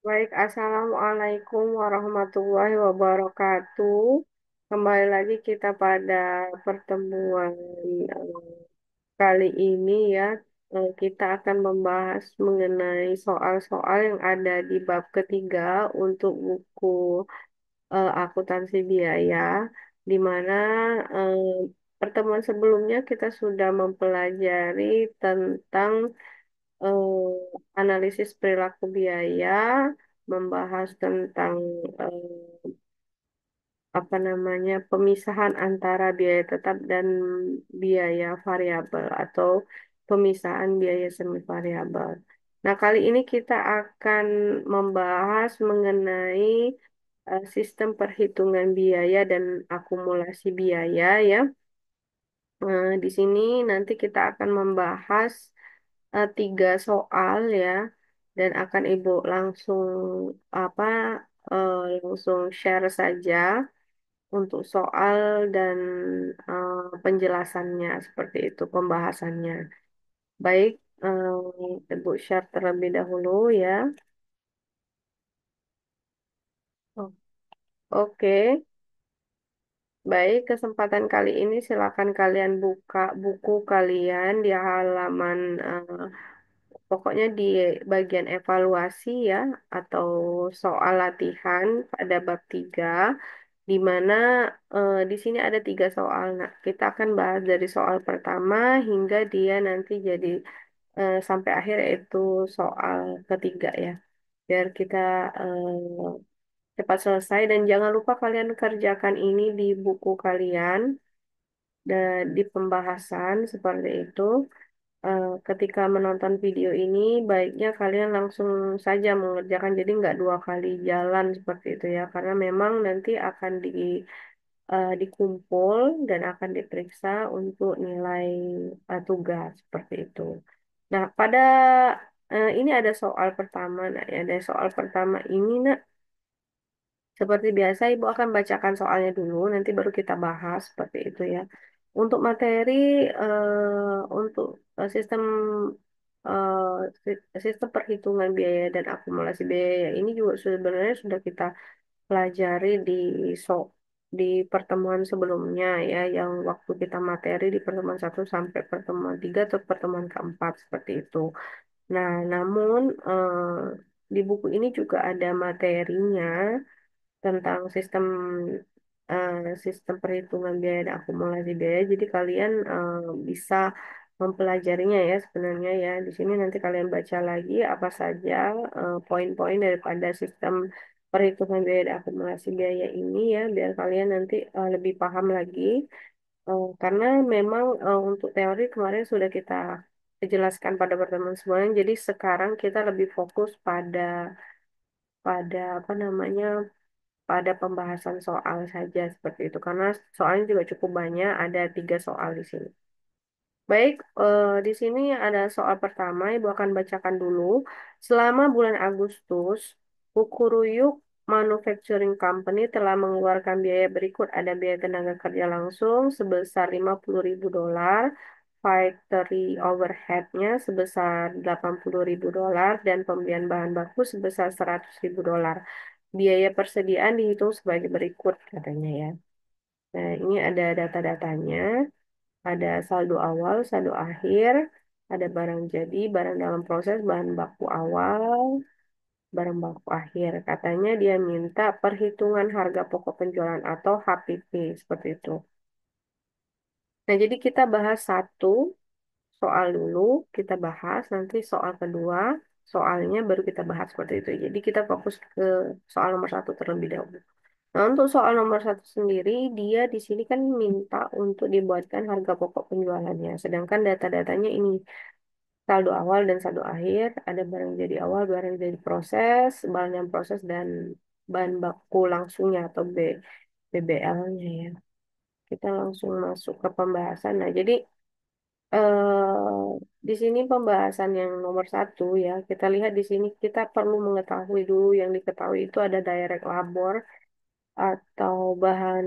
Baik, Assalamualaikum warahmatullahi wabarakatuh. Kembali lagi kita pada pertemuan kali ini ya. Kita akan membahas mengenai soal-soal yang ada di bab ketiga untuk buku akuntansi biaya, di mana eh, pertemuan sebelumnya kita sudah mempelajari tentang analisis perilaku biaya, membahas tentang apa namanya pemisahan antara biaya tetap dan biaya variabel atau pemisahan biaya semi variabel. Nah, kali ini kita akan membahas mengenai sistem perhitungan biaya dan akumulasi biaya ya. Di sini nanti kita akan membahas tiga soal ya, dan akan Ibu langsung apa langsung share saja untuk soal dan penjelasannya seperti itu pembahasannya. Baik, Ibu share terlebih dahulu ya. O- Oke, baik, kesempatan kali ini silakan kalian buka buku kalian di halaman pokoknya di bagian evaluasi ya, atau soal latihan pada bab 3, di mana di sini ada tiga soal. Nah, kita akan bahas dari soal pertama hingga dia nanti jadi sampai akhir, yaitu soal ketiga ya. Biar kita cepat selesai, dan jangan lupa kalian kerjakan ini di buku kalian dan di pembahasan seperti itu. Ketika menonton video ini, baiknya kalian langsung saja mengerjakan, jadi nggak dua kali jalan seperti itu ya, karena memang nanti akan dikumpul dan akan diperiksa untuk nilai tugas seperti itu. Nah, pada ini ada soal pertama, nah ya, ada soal pertama ini, nak. Seperti biasa, Ibu akan bacakan soalnya dulu, nanti baru kita bahas seperti itu ya. Untuk materi, untuk sistem sistem perhitungan biaya dan akumulasi biaya ini juga sebenarnya sudah kita pelajari so di pertemuan sebelumnya ya, yang waktu kita materi di pertemuan 1 sampai pertemuan 3 atau pertemuan keempat seperti itu. Nah, namun di buku ini juga ada materinya tentang sistem perhitungan biaya dan akumulasi biaya. Jadi kalian bisa mempelajarinya ya sebenarnya ya. Di sini nanti kalian baca lagi apa saja poin-poin daripada sistem perhitungan biaya dan akumulasi biaya ini ya, biar kalian nanti lebih paham lagi. Karena memang untuk teori kemarin sudah kita jelaskan pada pertemuan sebelumnya. Jadi sekarang kita lebih fokus pada pada apa namanya pada pembahasan soal saja seperti itu, karena soalnya juga cukup banyak, ada 3 soal di sini. Baik, di sini ada soal pertama, Ibu akan bacakan dulu. Selama bulan Agustus, Kukuruyuk Manufacturing Company telah mengeluarkan biaya berikut. Ada biaya tenaga kerja langsung sebesar $50.000, factory overhead-nya sebesar $80.000, dan pembelian bahan baku sebesar $100.000. Biaya persediaan dihitung sebagai berikut, katanya ya. Nah, ini ada data-datanya. Ada saldo awal, saldo akhir, ada barang jadi, barang dalam proses, bahan baku awal, barang baku akhir. Katanya dia minta perhitungan harga pokok penjualan atau HPP, seperti itu. Nah, jadi kita bahas satu soal dulu, kita bahas nanti soal kedua, soalnya baru kita bahas seperti itu. Jadi kita fokus ke soal nomor satu terlebih dahulu. Nah, untuk soal nomor satu sendiri, dia di sini kan minta untuk dibuatkan harga pokok penjualannya. Sedangkan data-datanya ini saldo awal dan saldo akhir, ada barang jadi awal, barang jadi proses, barang yang proses, dan bahan baku langsungnya atau BBL-nya ya. Kita langsung masuk ke pembahasan. Nah, jadi di sini pembahasan yang nomor satu ya, kita lihat di sini kita perlu mengetahui dulu, yang diketahui itu ada direct labor atau bahan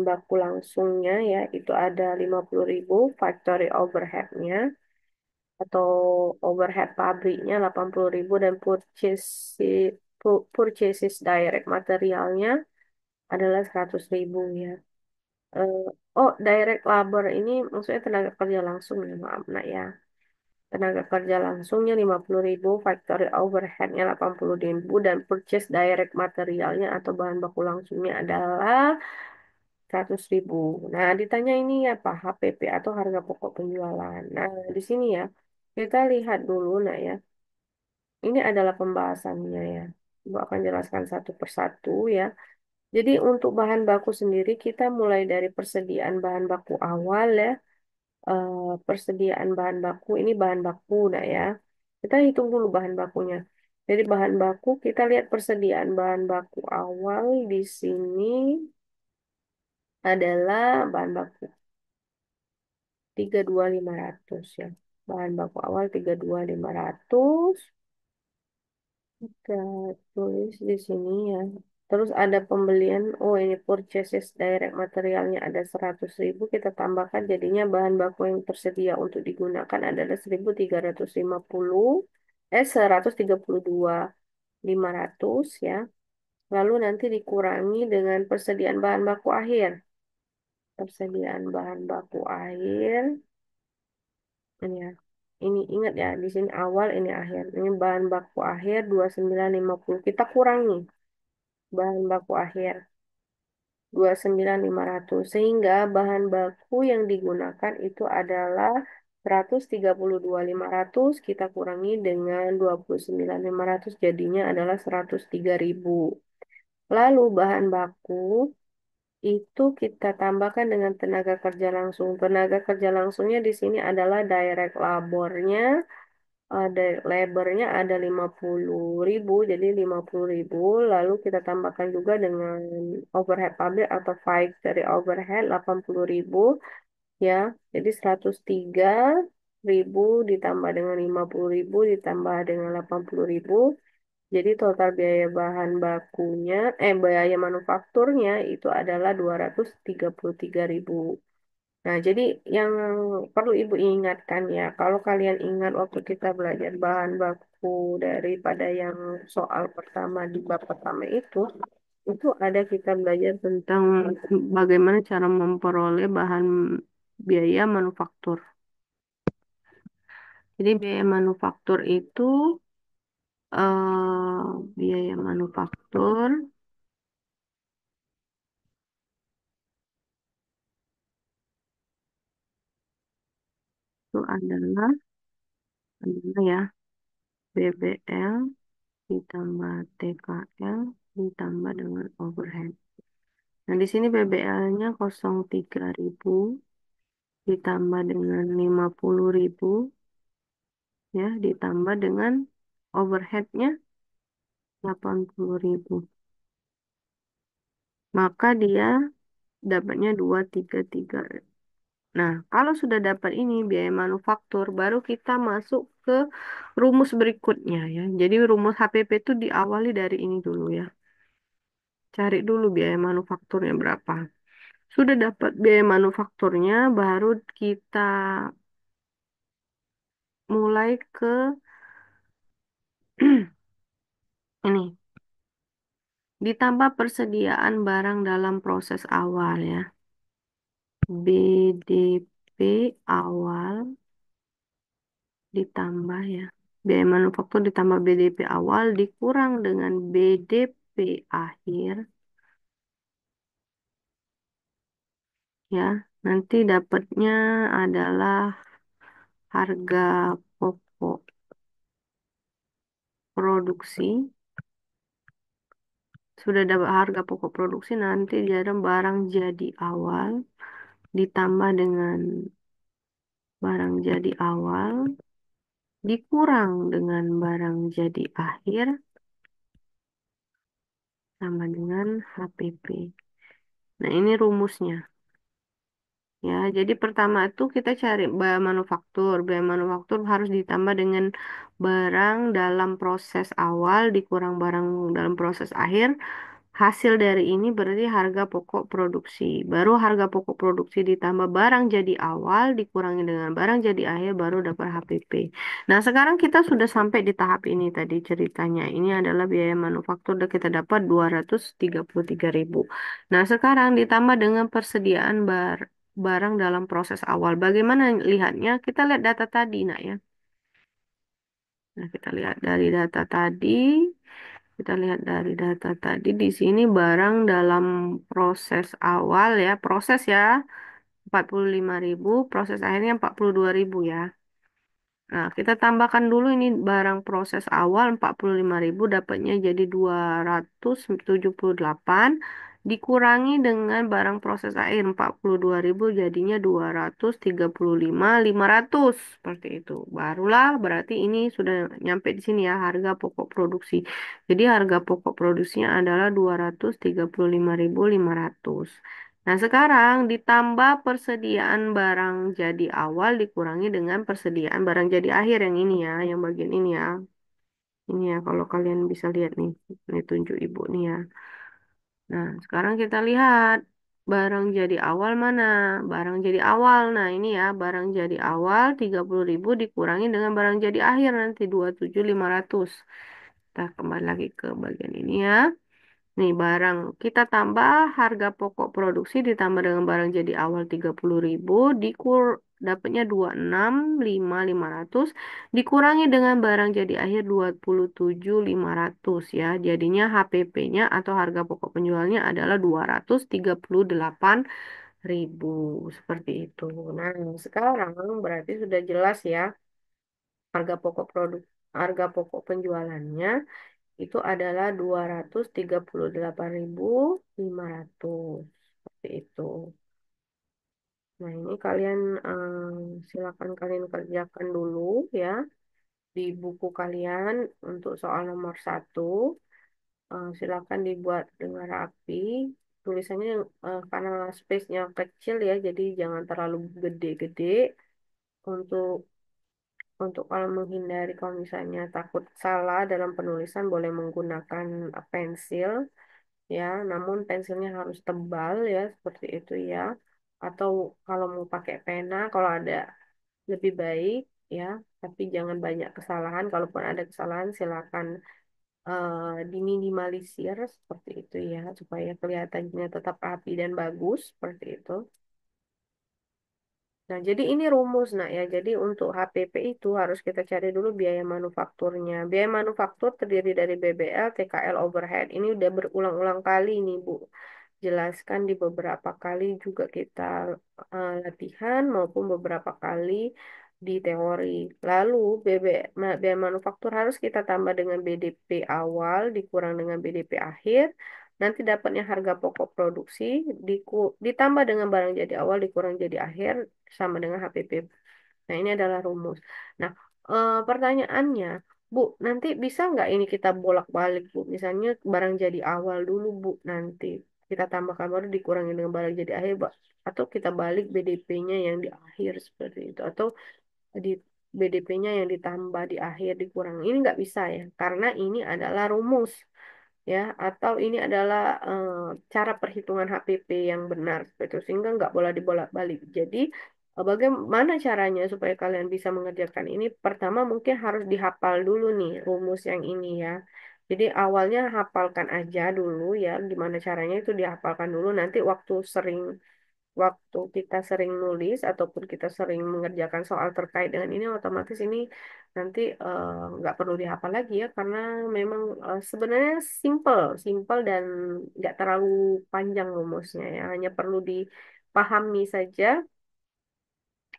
baku langsungnya ya, itu ada 50.000, factory overhead-nya atau overhead pabriknya 80.000 dan purchases direct materialnya adalah 100.000 ya. Eh, oh, direct labor ini maksudnya tenaga kerja langsung ya, maaf nak ya. Tenaga kerja langsungnya 50.000, factory overheadnya 80.000, dan purchase direct materialnya atau bahan baku langsungnya adalah 100.000. Nah, ditanya ini apa? HPP atau harga pokok penjualan. Nah, di sini ya, kita lihat dulu nah ya. Ini adalah pembahasannya ya. Ibu akan jelaskan satu persatu ya. Jadi untuk bahan baku sendiri kita mulai dari persediaan bahan baku awal ya. Persediaan bahan baku ini bahan baku nah ya. Kita hitung dulu bahan bakunya. Jadi bahan baku kita lihat persediaan bahan baku awal di sini adalah bahan baku 32.500 ya. Bahan baku awal 32.500. Kita tulis di sini ya. Terus ada pembelian, oh ini purchases direct materialnya ada 100.000, kita tambahkan jadinya bahan baku yang tersedia untuk digunakan adalah 1.350, 132.500 ya. Lalu nanti dikurangi dengan persediaan bahan baku akhir. Persediaan bahan baku akhir, ini ya. Ini ingat ya, di sini awal, ini akhir. Ini bahan baku akhir 2950. Kita kurangi bahan baku akhir 29.500 sehingga bahan baku yang digunakan itu adalah 132.500 kita kurangi dengan 29.500 jadinya adalah 103.000. Lalu bahan baku itu kita tambahkan dengan tenaga kerja langsung. Tenaga kerja langsungnya di sini adalah direct labornya. Ada lebarnya ada 50.000, jadi 50.000. Lalu kita tambahkan juga dengan overhead pabrik atau factory overhead 80.000 ya. Jadi 103.000 ditambah dengan 50.000 ditambah dengan 80.000. Jadi total biaya bahan bakunya, biaya manufakturnya itu adalah 233.000. Nah, jadi yang perlu Ibu ingatkan ya, kalau kalian ingat waktu kita belajar bahan baku daripada yang soal pertama di bab pertama itu ada kita belajar tentang bagaimana cara memperoleh bahan biaya manufaktur. Jadi biaya manufaktur itu biaya manufaktur itu adalah ya BBL ditambah TKL ditambah dengan overhead. Nah, di sini BBL-nya 03.000 ditambah dengan 50.000 ya, ditambah dengan overhead-nya 80.000. Maka dia dapatnya 233. Nah, kalau sudah dapat ini biaya manufaktur, baru kita masuk ke rumus berikutnya ya. Jadi rumus HPP itu diawali dari ini dulu ya. Cari dulu biaya manufakturnya berapa. Sudah dapat biaya manufakturnya, baru kita mulai ke ini. Ditambah persediaan barang dalam proses awal ya. BDP awal ditambah ya. Biaya manufaktur ditambah BDP awal dikurang dengan BDP akhir ya. Nanti dapatnya adalah harga pokok produksi. Sudah dapat harga pokok produksi, nanti jadi barang jadi awal ditambah dengan barang jadi awal dikurang dengan barang jadi akhir sama dengan HPP. Nah, ini rumusnya. Ya, jadi pertama itu kita cari biaya manufaktur. Biaya manufaktur harus ditambah dengan barang dalam proses awal dikurang barang dalam proses akhir Hasil dari ini berarti harga pokok produksi. Baru harga pokok produksi ditambah barang jadi awal dikurangi dengan barang jadi akhir baru dapat HPP. Nah, sekarang kita sudah sampai di tahap ini tadi ceritanya. Ini adalah biaya manufaktur dan kita dapat 233.000. Nah, sekarang ditambah dengan persediaan barang dalam proses awal. Bagaimana lihatnya? Kita lihat data tadi, nak ya. Nah, kita lihat dari data tadi. Kita lihat dari data tadi di sini barang dalam proses awal ya, proses ya 45.000, proses akhirnya 42.000 ya. Nah, kita tambahkan dulu ini barang proses awal 45.000 dapatnya jadi 278 dikurangi dengan barang proses akhir 42.000 jadinya 235.500 seperti itu. Barulah berarti ini sudah nyampe di sini ya harga pokok produksi. Jadi harga pokok produksinya adalah 235.500. Nah, sekarang ditambah persediaan barang jadi awal dikurangi dengan persediaan barang jadi akhir yang ini ya, yang bagian ini ya. Ini ya, kalau kalian bisa lihat nih, ini tunjuk ibu nih ya. Nah, sekarang kita lihat barang jadi awal mana? Barang jadi awal. Nah, ini ya, barang jadi awal 30.000 dikurangi dengan barang jadi akhir nanti 27.500. Kita kembali lagi ke bagian ini ya. Nih barang kita tambah harga pokok produksi ditambah dengan barang jadi awal 30.000 dapatnya 26.500 dikurangi dengan barang jadi akhir 27.500 ya. Jadinya HPP-nya atau harga pokok penjualnya adalah 238.000 seperti itu. Nah, sekarang berarti sudah jelas ya harga pokok harga pokok penjualannya itu adalah 238.500 seperti itu. Nah, ini kalian silakan kalian kerjakan dulu ya di buku kalian untuk soal nomor satu. Silakan dibuat dengan rapi. Tulisannya karena space-nya kecil ya, jadi jangan terlalu gede-gede untuk kalau menghindari kalau misalnya takut salah dalam penulisan boleh menggunakan pensil ya, namun pensilnya harus tebal ya, seperti itu ya. Atau kalau mau pakai pena, kalau ada lebih baik ya, tapi jangan banyak kesalahan. Kalaupun ada kesalahan, silakan diminimalisir seperti itu ya, supaya kelihatannya tetap rapi dan bagus seperti itu. Nah, jadi ini rumus, nah ya. Jadi untuk HPP itu harus kita cari dulu biaya manufakturnya. Biaya manufaktur terdiri dari BBL, TKL, overhead. Ini udah berulang-ulang kali nih, Bu. Jelaskan di beberapa kali juga kita latihan maupun beberapa kali di teori. Lalu biaya manufaktur harus kita tambah dengan BDP awal dikurang dengan BDP akhir. Nanti dapatnya harga pokok produksi ditambah dengan barang jadi awal dikurang jadi akhir sama dengan HPP. Nah, ini adalah rumus. Nah, pertanyaannya, Bu, nanti bisa nggak ini kita bolak-balik, Bu? Misalnya barang jadi awal dulu, Bu, nanti kita tambahkan baru dikurangi dengan barang jadi akhir, Bu. Atau kita balik BDP-nya yang di akhir seperti itu. Atau di BDP-nya yang ditambah di akhir dikurangi. Ini nggak bisa ya, karena ini adalah rumus ya, atau ini adalah cara perhitungan HPP yang benar seperti itu, sehingga nggak boleh dibolak-balik. Jadi bagaimana caranya supaya kalian bisa mengerjakan ini? Pertama mungkin harus dihafal dulu nih rumus yang ini ya. Jadi awalnya hafalkan aja dulu ya, gimana caranya itu dihafalkan dulu. Nanti waktu kita sering nulis ataupun kita sering mengerjakan soal terkait dengan ini otomatis ini nanti nggak perlu dihafal lagi ya karena memang sebenarnya simple simple dan nggak terlalu panjang rumusnya ya, hanya perlu dipahami saja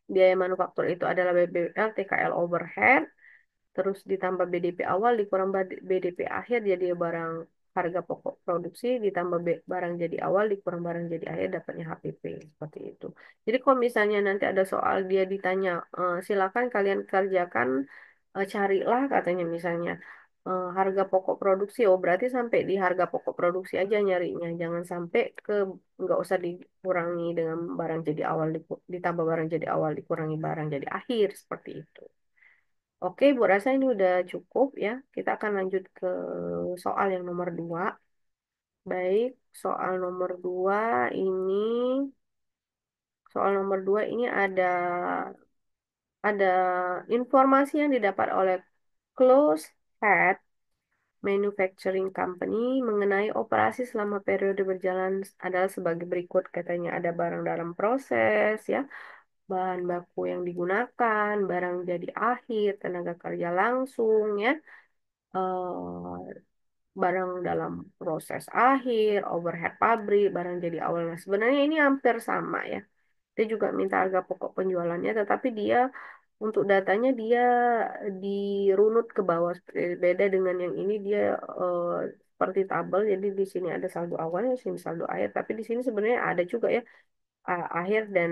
biaya manufaktur itu adalah BBL TKL overhead terus ditambah BDP awal dikurang BDP akhir jadi barang harga pokok produksi ditambah barang jadi awal dikurang barang jadi akhir dapatnya HPP seperti itu. Jadi kalau misalnya nanti ada soal dia ditanya silakan kalian kerjakan carilah katanya misalnya harga pokok produksi oh berarti sampai di harga pokok produksi aja nyarinya jangan sampai ke nggak usah dikurangi dengan barang jadi awal ditambah barang jadi awal dikurangi barang jadi akhir seperti itu. Oke, Bu rasa ini udah cukup ya. Kita akan lanjut ke soal yang nomor 2. Baik, soal nomor dua ini, soal nomor dua ini ada informasi yang didapat oleh Close Head Manufacturing Company mengenai operasi selama periode berjalan adalah sebagai berikut. Katanya ada barang dalam proses, ya, bahan baku yang digunakan, barang jadi akhir, tenaga kerja langsung, ya, barang dalam proses akhir, overhead pabrik, barang jadi awal. Nah, sebenarnya ini hampir sama, ya. Dia juga minta harga pokok penjualannya, tetapi dia untuk datanya dia dirunut ke bawah. Beda dengan yang ini dia eh, seperti tabel. Jadi di sini ada saldo awalnya, di sini saldo akhir. Tapi di sini sebenarnya ada juga, ya, akhir dan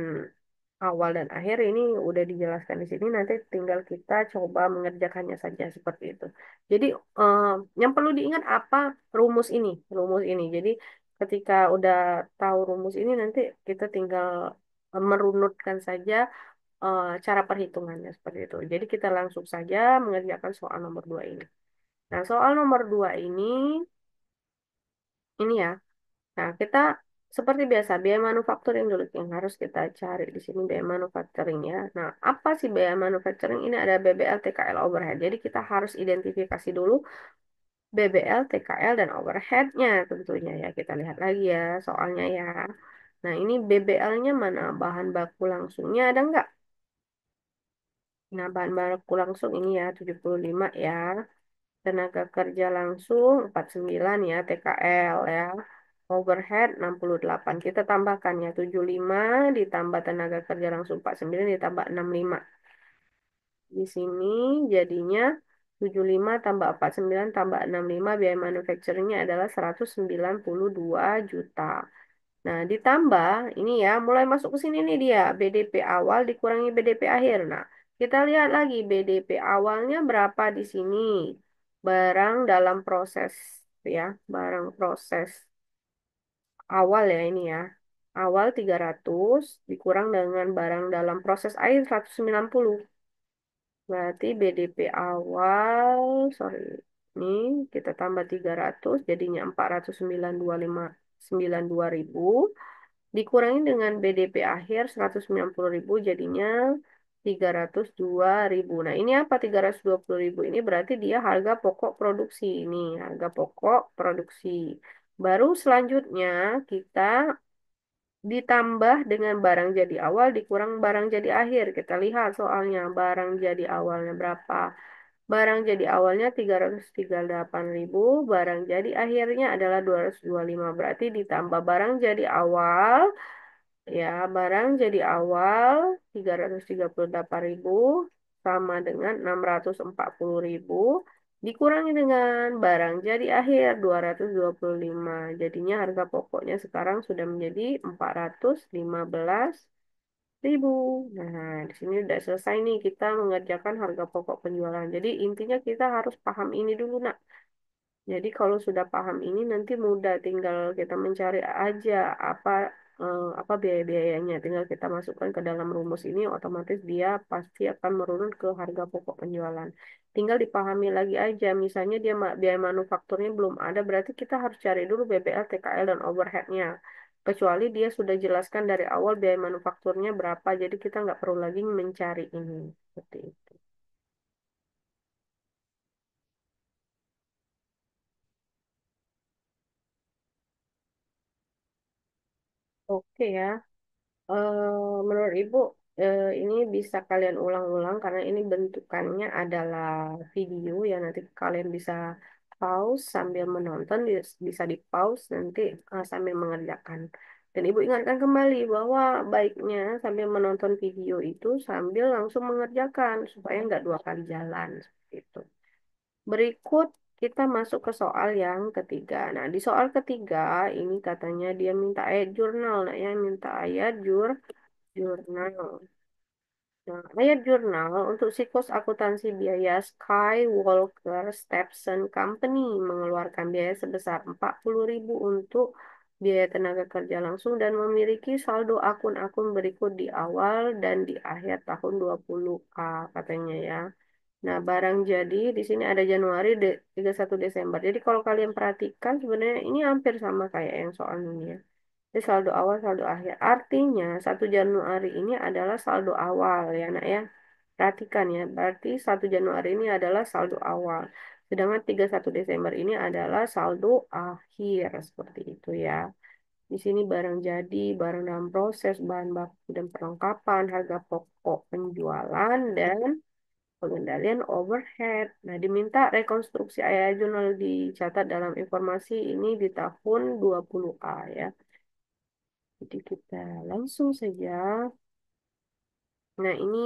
awal dan akhir ini udah dijelaskan di sini. Nanti tinggal kita coba mengerjakannya saja seperti itu. Jadi eh, yang perlu diingat apa rumus ini, rumus ini. Jadi ketika udah tahu rumus ini nanti kita tinggal merunutkan saja cara perhitungannya seperti itu. Jadi kita langsung saja mengerjakan soal nomor dua ini. Nah, soal nomor dua ini ya. Nah, kita seperti biasa, biaya manufacturing dulu yang harus kita cari di sini biaya manufacturing, ya. Nah, apa sih biaya manufacturing? Ini ada BBL, TKL, overhead. Jadi kita harus identifikasi dulu BBL, TKL, dan overheadnya tentunya, ya. Kita lihat lagi ya soalnya, ya. Nah, ini BBL-nya mana? Bahan baku langsungnya ada nggak? Nah, bahan baku langsung ini ya 75, ya. Tenaga kerja langsung 49, ya, TKL, ya. Overhead 68. Kita tambahkan, ya, 75 ditambah tenaga kerja langsung 49 ditambah 65. Di sini jadinya 75 tambah 49 tambah 65 biaya manufacturingnya adalah 192 juta. Nah, ditambah ini, ya, mulai masuk ke sini nih dia, BDP awal dikurangi BDP akhir. Nah, kita lihat lagi BDP awalnya berapa di sini. Barang dalam proses, ya, barang proses awal, ya, ini, ya. Awal 300 dikurang dengan barang dalam proses air 190. Berarti BDP awal, sorry, ini kita tambah 300 jadinya 492.592.000. Dikurangi dengan BDP akhir 190.000 jadinya 302.000. Nah, ini apa 320.000? Ini berarti dia harga pokok produksi. Ini harga pokok produksi. Baru selanjutnya kita ditambah dengan barang jadi awal dikurang barang jadi akhir. Kita lihat soalnya barang jadi awalnya berapa. Barang jadi awalnya 338.000, barang jadi akhirnya adalah 225. Berarti ditambah barang jadi awal, ya, barang jadi awal 338.000 sama dengan 640.000 dikurangi dengan barang jadi akhir 225. Jadinya harga pokoknya sekarang sudah menjadi 415.000. Nah, di sini udah selesai nih kita mengerjakan harga pokok penjualan. Jadi intinya kita harus paham ini dulu, nak. Jadi kalau sudah paham ini nanti mudah, tinggal kita mencari aja apa apa biaya-biayanya. Tinggal kita masukkan ke dalam rumus ini, otomatis dia pasti akan merunut ke harga pokok penjualan. Tinggal dipahami lagi aja. Misalnya dia biaya manufakturnya belum ada, berarti kita harus cari dulu BBL, TKL, dan overheadnya. Kecuali dia sudah jelaskan dari awal biaya manufakturnya berapa, jadi kita nggak perlu lagi mencari ini. Seperti itu. Oke, ya. Menurut Ibu, ini bisa kalian ulang-ulang karena ini bentukannya adalah video yang nanti kalian bisa pause sambil menonton, bisa di pause nanti sambil mengerjakan. Dan Ibu ingatkan kembali bahwa baiknya sambil menonton video itu sambil langsung mengerjakan supaya nggak dua kali jalan seperti itu. Berikut kita masuk ke soal yang ketiga. Nah, di soal ketiga ini katanya dia minta ayat jurnal, nah, ya, minta ayat jurnal. Nah, ayat jurnal untuk siklus akuntansi biaya Skywalker Stepson Company mengeluarkan biaya sebesar 40.000 untuk biaya tenaga kerja langsung dan memiliki saldo akun-akun berikut di awal dan di akhir tahun 20K katanya, ya. Nah, barang jadi di sini ada Januari 31 Desember. Jadi kalau kalian perhatikan sebenarnya ini hampir sama kayak yang soal ini ya. Jadi saldo awal, saldo akhir. Artinya 1 Januari ini adalah saldo awal ya nak ya. Perhatikan ya, berarti 1 Januari ini adalah saldo awal. Sedangkan 31 Desember ini adalah saldo akhir. Seperti itu ya. Di sini barang jadi, barang dalam proses, bahan baku dan perlengkapan, harga pokok penjualan, dan pengendalian overhead. Nah, diminta rekonstruksi area jurnal dicatat dalam informasi ini di tahun 20A ya. Jadi kita langsung saja. Nah, ini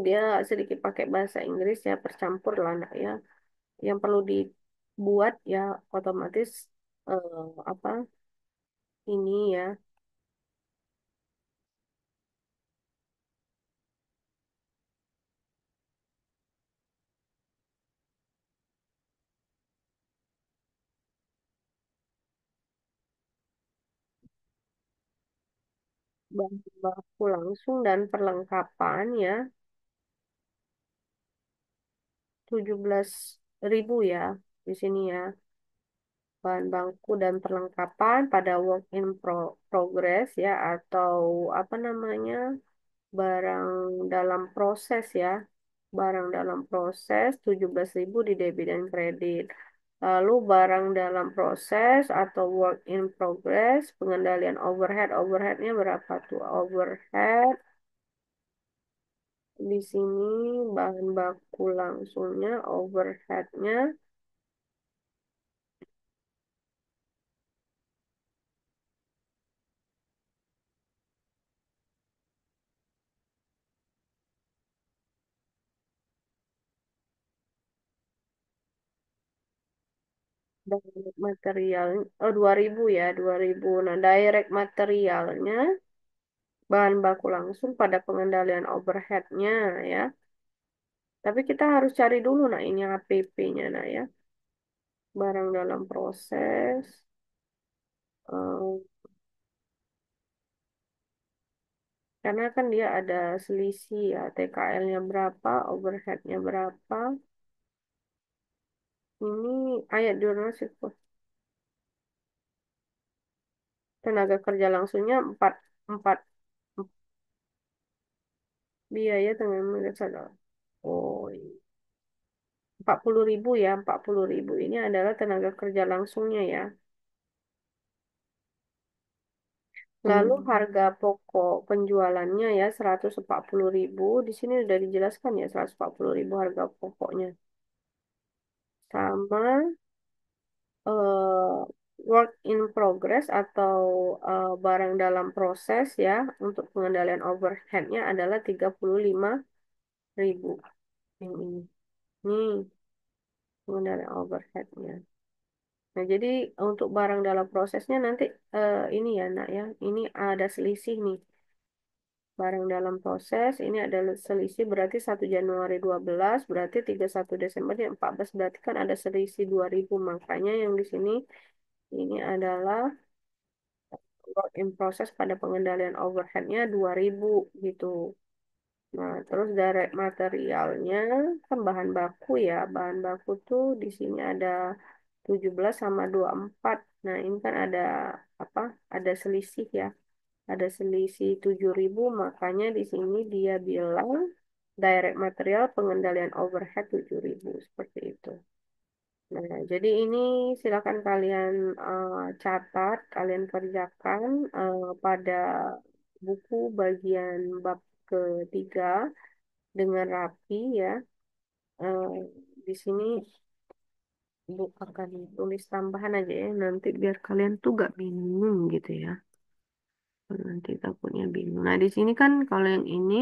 dia sedikit pakai bahasa Inggris ya, bercampur lah nak ya. Yang perlu dibuat ya otomatis apa ini ya, bahan baku langsung dan perlengkapan ya, 17.000 ya di sini ya. Bahan baku dan perlengkapan pada work in progress ya, atau apa namanya, barang dalam proses ya. Barang dalam proses 17.000 di debit dan kredit. Lalu barang dalam proses atau work in progress, pengendalian overhead. Overheadnya berapa tuh? Overhead di sini bahan baku langsungnya, overheadnya direct material 2.000 ya, 2.000. Nah, direct materialnya bahan baku langsung pada pengendalian overheadnya ya. Tapi kita harus cari dulu nah ini HPP-nya nah ya. Barang dalam proses. eh, karena kan dia ada selisih ya. TKL-nya berapa, overhead-nya berapa. Ini ayat jurnal tenaga kerja langsungnya 4 4 biaya dengan mengesal. Oh, 40.000 ya, 40.000 ini adalah tenaga kerja langsungnya ya. Lalu harga pokok penjualannya ya 140.000. Di sini sudah dijelaskan ya 140.000 harga pokoknya. Sama eh, work in progress atau barang dalam proses ya, untuk pengendalian overheadnya adalah 35.000. Ini. Nih pengendalian overheadnya. Nah, jadi untuk barang dalam prosesnya nanti ini ya nak ya, ini ada selisih nih. Barang dalam proses ini adalah selisih berarti 1 Januari 12 berarti 31 Desember ya 14 berarti kan ada selisih 2.000, makanya yang di sini ini adalah work in process pada pengendalian overheadnya 2.000 gitu. Nah, terus direct materialnya kan bahan baku ya. Bahan baku tuh di sini ada 17 sama 24. Nah, ini kan ada apa? Ada selisih ya. Ada selisih 7.000, makanya di sini dia bilang direct material pengendalian overhead 7.000 seperti itu. Nah, jadi ini silakan kalian catat, kalian kerjakan pada buku bagian bab ketiga dengan rapi ya. Eh, di sini Bu akan tulis tambahan aja ya, nanti biar kalian tuh gak bingung gitu ya. Nanti takutnya bingung. Nah, di sini kan kalau yang ini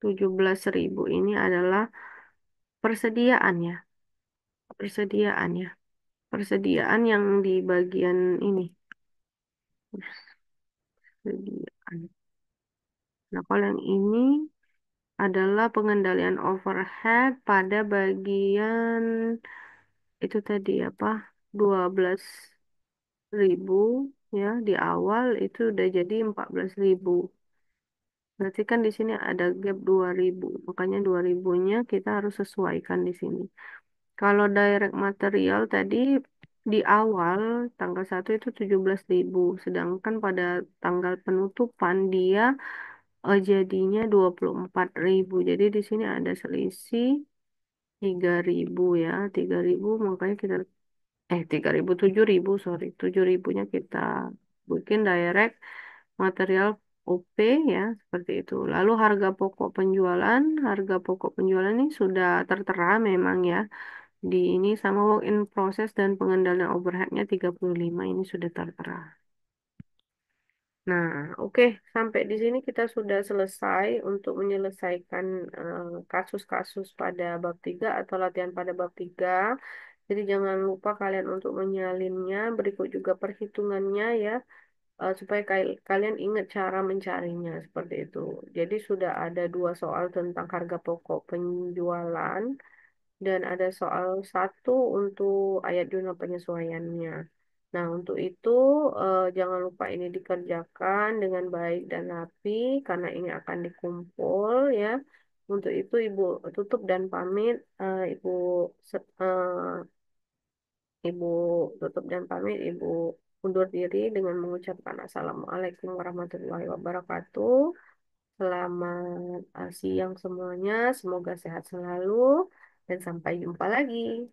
17.000 ini adalah persediaan ya. Persediaan ya. Persediaan yang di bagian ini. Persediaan. Nah, kalau yang ini adalah pengendalian overhead pada bagian itu tadi apa? 12.000 ya di awal itu udah jadi 14.000. Berarti kan di sini ada gap 2000. Makanya 2000-nya kita harus sesuaikan di sini. Kalau direct material tadi di awal tanggal 1 itu 17.000, sedangkan pada tanggal penutupan dia jadinya 24.000. Jadi di sini ada selisih 3.000 ya, 3.000 makanya kita 3.000 7.000 sorry, 7.000-nya kita bikin direct material OP ya, seperti itu. Lalu harga pokok penjualan ini sudah tertera memang ya. Di ini sama work in process dan pengendalian overheadnya 35 ini sudah tertera. Nah, oke, sampai di sini kita sudah selesai untuk menyelesaikan kasus-kasus pada bab 3 atau latihan pada bab 3. Jadi jangan lupa kalian untuk menyalinnya, berikut juga perhitungannya ya, supaya kalian ingat cara mencarinya seperti itu. Jadi sudah ada dua soal tentang harga pokok penjualan dan ada soal satu untuk ayat jurnal penyesuaiannya. Nah, untuk itu jangan lupa ini dikerjakan dengan baik dan rapi karena ini akan dikumpul ya. Untuk itu Ibu tutup dan pamit. Ibu tutup dan pamit. Ibu undur diri dengan mengucapkan Assalamualaikum warahmatullahi wabarakatuh. Selamat siang semuanya. Semoga sehat selalu dan sampai jumpa lagi.